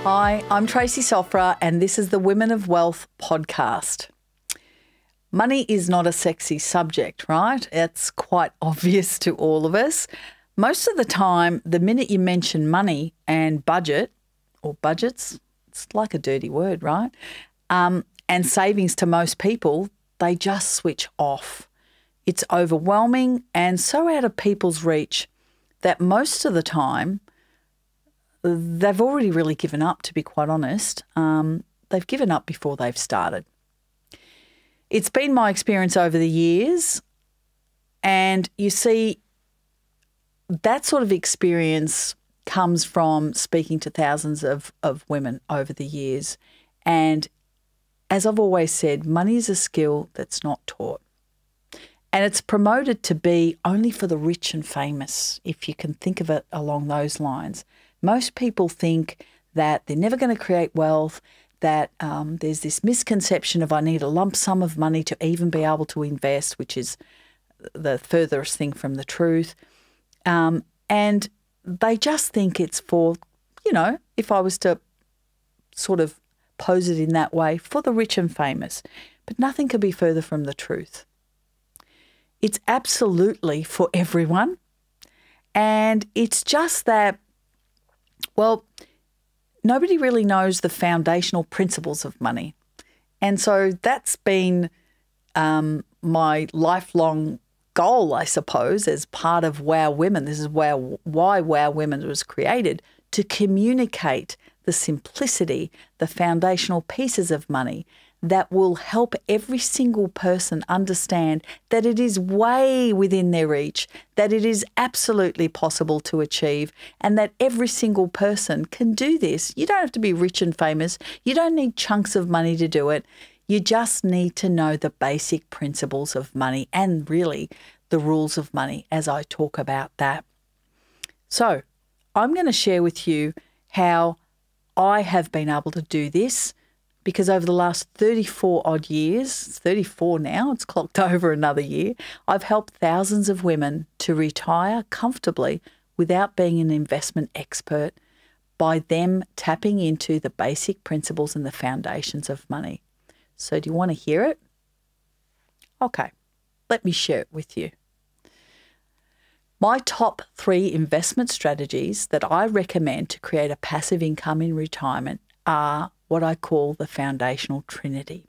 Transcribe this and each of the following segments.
Hi, I'm Tracy Sofra, and this is the Women of Wealth podcast. Money is not a sexy subject, right? It's quite obvious to all of us. Most of the time, the minute you mention money and budget, or budgets, it's like a dirty word, right? And savings to most people, they just switch off. It's overwhelming and so out of people's reach that most of the time, they've already really given up, to be quite honest. They've given up before they've started. It's been my experience over the years, and you see, that sort of experience comes from speaking to thousands of women over the years. And as I've always said, money is a skill that's not taught. And it's promoted to be only for the rich and famous, if you can think of it along those lines. Most people think that they're never going to create wealth, that there's this misconception of I need a lump sum of money to even be able to invest, which is the furthest thing from the truth. And they just think it's for, if I was to sort of pose it in that way, for the rich and famous. But nothing could be further from the truth. It's absolutely for everyone. And it's just that, well, nobody really knows the foundational principles of money. And so that's been my lifelong goal, I suppose, as part of Wow Women. This is why Wow Women was created, to communicate the simplicity, the foundational pieces of money that will help every single person understand that it is way within their reach, that it is absolutely possible to achieve, and that every single person can do this. You don't have to be rich and famous. You don't need chunks of money to do it. You just need to know the basic principles of money and really the rules of money as I talk about that. So I'm going to share with you how I have been able to do this, because over the last 34 odd years, it's 34 now, it's clocked over another year, I've helped thousands of women to retire comfortably without being an investment expert by them tapping into the basic principles and the foundations of money. So do you want to hear it? Okay, let me share it with you. My top 3 investment strategies that I recommend to create a passive income in retirement are what I call the Foundational Trinity.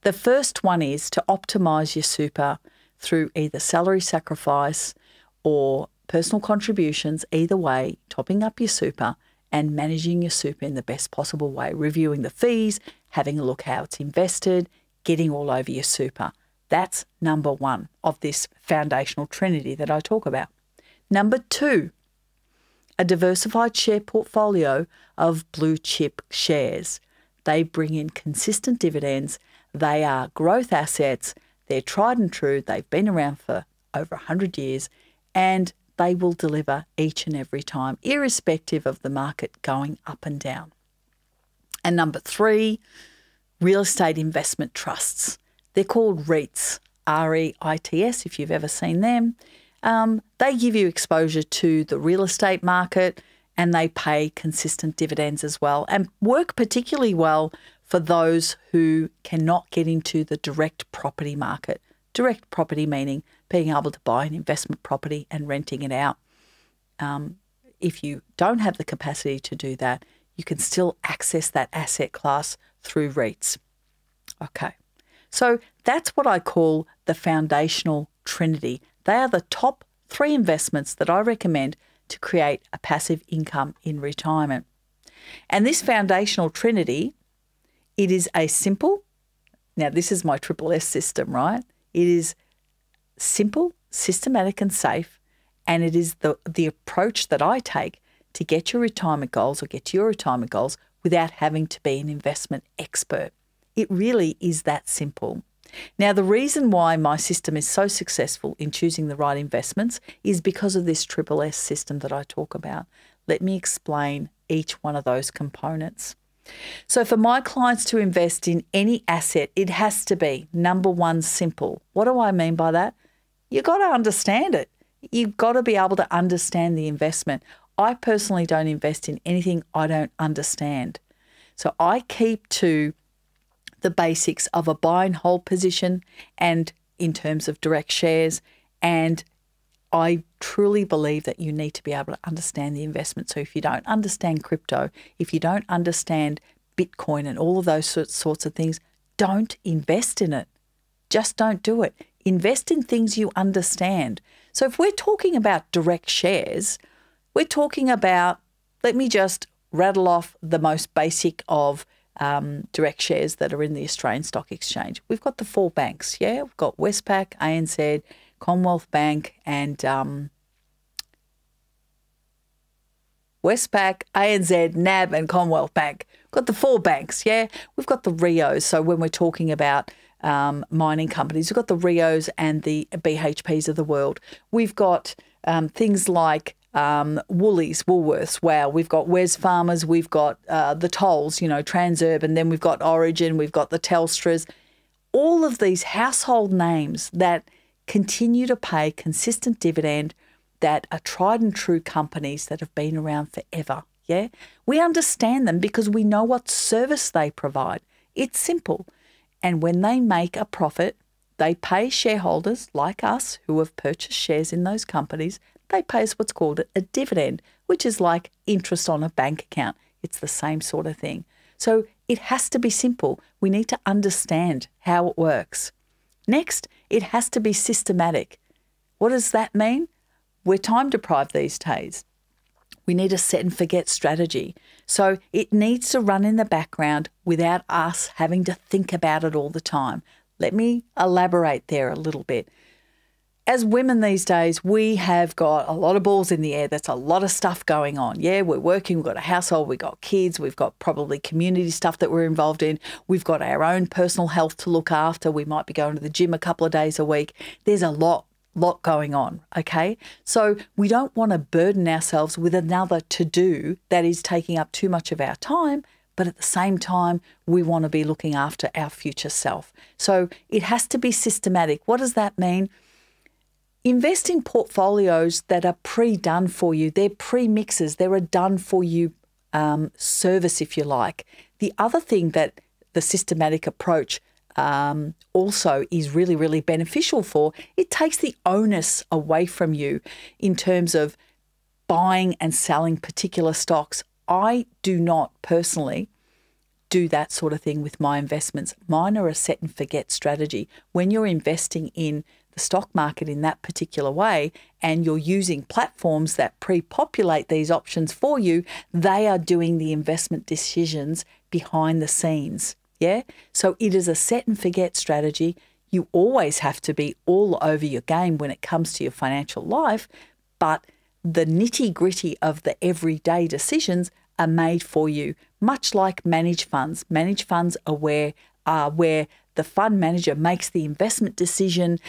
The first one is to optimize your super through either salary sacrifice or personal contributions, either way, topping up your super and managing your super in the best possible way, reviewing the fees, having a look how it's invested, getting all over your super. That's number 1 of this Foundational Trinity that I talk about. Number 2, a diversified share portfolio of blue chip shares. They bring in consistent dividends. They are growth assets. They're tried and true. They've been around for over 100 years, and they will deliver each and every time, irrespective of the market going up and down. And number 3, real estate investment trusts. They're called REITs, R-E-I-T-S, if you've ever seen them. They give you exposure to the real estate market, and they pay consistent dividends as well, and work particularly well for those who cannot get into the direct property market. Direct property meaning being able to buy an investment property and renting it out. If you don't have the capacity to do that, you can still access that asset class through REITs. Okay, so that's what I call the Foundational Trinity. They are the top 3 investments that I recommend to create a passive income in retirement. And this Foundational Trinity, it is a simple, now this is my triple S system, right? It is simple, systematic and safe, and it is the approach that I take to get your retirement goals or get to your retirement goals without having to be an investment expert. It really is that simple. Now, the reason why my system is so successful in choosing the right investments is because of this triple S system that I talk about. Let me explain each one of those components. So for my clients to invest in any asset, it has to be, number 1, simple. What do I mean by that? You've got to understand it. You've got to be able to understand the investment. I personally don't invest in anything I don't understand. So I keep to the basics of a buy and hold position and in terms of direct shares. And I truly believe that you need to be able to understand the investment. So if you don't understand crypto, if you don't understand Bitcoin and all of those sorts of things, don't invest in it. Just don't do it. Invest in things you understand. So if we're talking about direct shares, we're talking about, let me just rattle off the most basic of direct shares that are in the Australian Stock Exchange. We've got the 4 banks, yeah? We've got Westpac, ANZ, Commonwealth Bank, and Westpac, ANZ, NAB, and Commonwealth Bank. We've got the 4 banks, yeah? We've got the Rios. So when we're talking about mining companies, we've got the Rios and the BHPs of the world. We've got things like Woolies, Woolworths, wow. We've got Wesfarmers, we've got the tolls, Transurban, then we've got Origin, we've got the Telstras. All of these household names that continue to pay consistent dividend, that are tried and true companies that have been around forever, yeah? We understand them because we know what service they provide. It's simple. And when they make a profit, they pay shareholders like us who have purchased shares in those companies, they pay us what's called a dividend, which is like interest on a bank account. It's the same sort of thing. So it has to be simple. We need to understand how it works. Next, it has to be systematic. What does that mean? We're time deprived these days. We need a set and forget strategy. So it needs to run in the background without us having to think about it all the time. Let me elaborate there a little bit. As women these days, we have got a lot of balls in the air. That's a lot of stuff going on. Yeah, we're working, we've got a household, we've got kids, we've got probably community stuff that we're involved in. We've got our own personal health to look after. We might be going to the gym a couple of days a week. There's a lot going on, okay? So we don't want to burden ourselves with another to-do that is taking up too much of our time, but at the same time, we want to be looking after our future self. So it has to be systematic. What does that mean? Invest in portfolios that are pre-done for you. They're pre-mixes. They're a done-for-you service, if you like. The other thing that the systematic approach also is really, really beneficial for, it takes the onus away from you in terms of buying and selling particular stocks. I do not personally do that sort of thing with my investments. Mine are a set and forget strategy. When you're investing in the stock market in that particular way and you're using platforms that pre-populate these options for you, they are doing the investment decisions behind the scenes. Yeah. So it is a set and forget strategy. You always have to be all over your game when it comes to your financial life, but the nitty gritty of the everyday decisions are made for you, much like managed funds. Managed funds are where the fund manager makes the investment decision,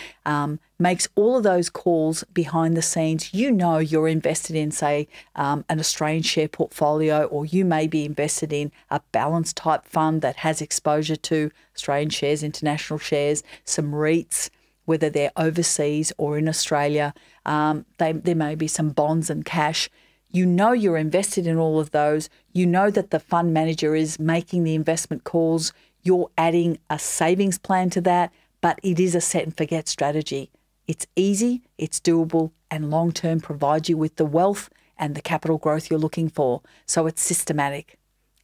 makes all of those calls behind the scenes. You know you're invested in, say, an Australian share portfolio, or you may be invested in a balanced type fund that has exposure to Australian shares, international shares, some REITs, whether they're overseas or in Australia. There may be some bonds and cash. You know you're invested in all of those. You know that the fund manager is making the investment calls. You're adding a savings plan to that, but it is a set and forget strategy. It's easy, it's doable, and long-term provides you with the wealth and the capital growth you're looking for. So it's systematic.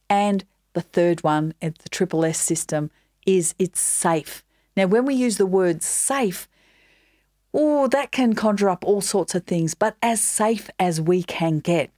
And the third one, the triple S system, is it's safe. Now, when we use the word safe, that can conjure up all sorts of things, but as safe as we can get.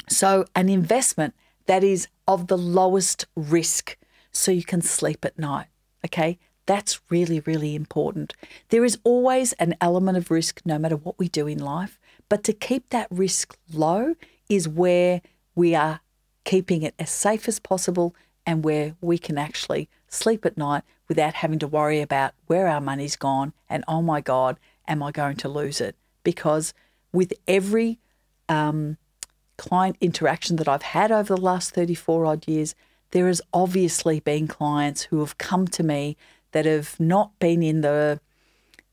So an investment that is of the lowest risk, so you can sleep at night, okay? That's really, really important. There is always an element of risk no matter what we do in life, but to keep that risk low is where we are keeping it as safe as possible and where we can actually sleep at night without having to worry about where our money's gone and, oh my God, am I going to lose it? Because with every client interaction that I've had over the last 34 odd years, there has obviously been clients who have come to me that have not been in the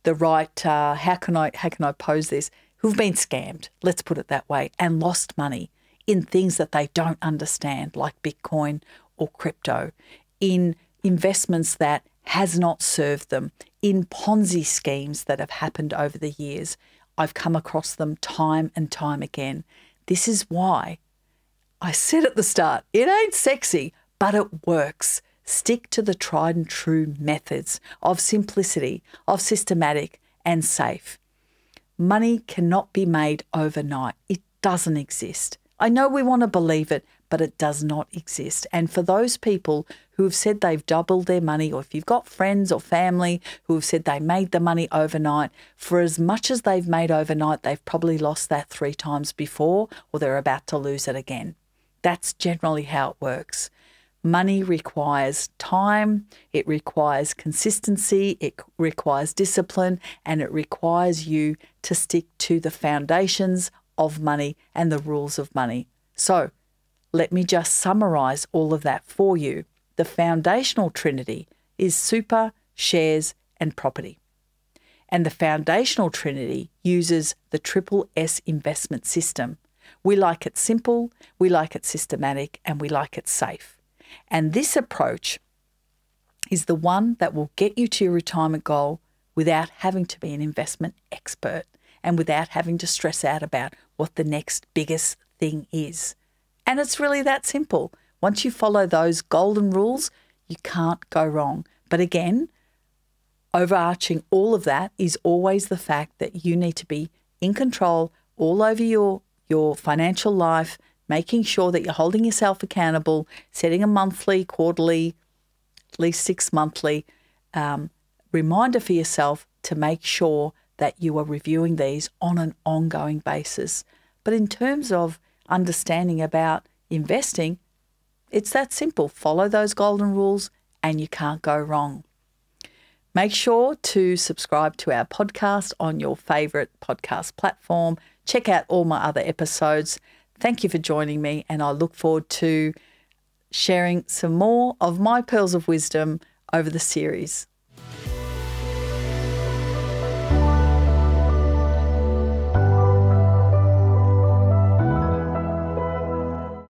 right, how can I pose this, who who've been scammed, let's put it that way, and lost money in things that they don't understand, like Bitcoin or crypto, in investments that has not served them, in Ponzi schemes that have happened over the years. I've come across them time and time again. This is why I said at the start, it ain't sexy, but it works. Stick to the tried and true methods of simplicity, of systematic and safe. Money cannot be made overnight. It doesn't exist. I know we want to believe it, but it does not exist. And for those people who have said they've doubled their money, or if you've got friends or family who have said they made the money overnight, for as much as they've made overnight, they've probably lost that 3 times before, or they're about to lose it again. That's generally how it works. Money requires time, it requires consistency, it requires discipline, and it requires you to stick to the foundations of money and the rules of money. So let me just summarize all of that for you. The foundational trinity is super, shares, and property. And the foundational trinity uses the triple S investment system. We like it simple, we like it systematic, and we like it safe. And this approach is the one that will get you to your retirement goal without having to be an investment expert and without having to stress out about what the next biggest thing is. And it's really that simple. Once you follow those golden rules, you can't go wrong. But again, overarching all of that is always the fact that you need to be in control all over your financial life, making sure that you're holding yourself accountable, setting a monthly, quarterly, at least 6 monthly reminder for yourself to make sure that you are reviewing these on an ongoing basis. But in terms of understanding about investing, it's that simple. Follow those golden rules and you can't go wrong. Make sure to subscribe to our podcast on your favorite podcast platform. Check out all my other episodes. Thank you for joining me, and I look forward to sharing some more of my pearls of wisdom over the series.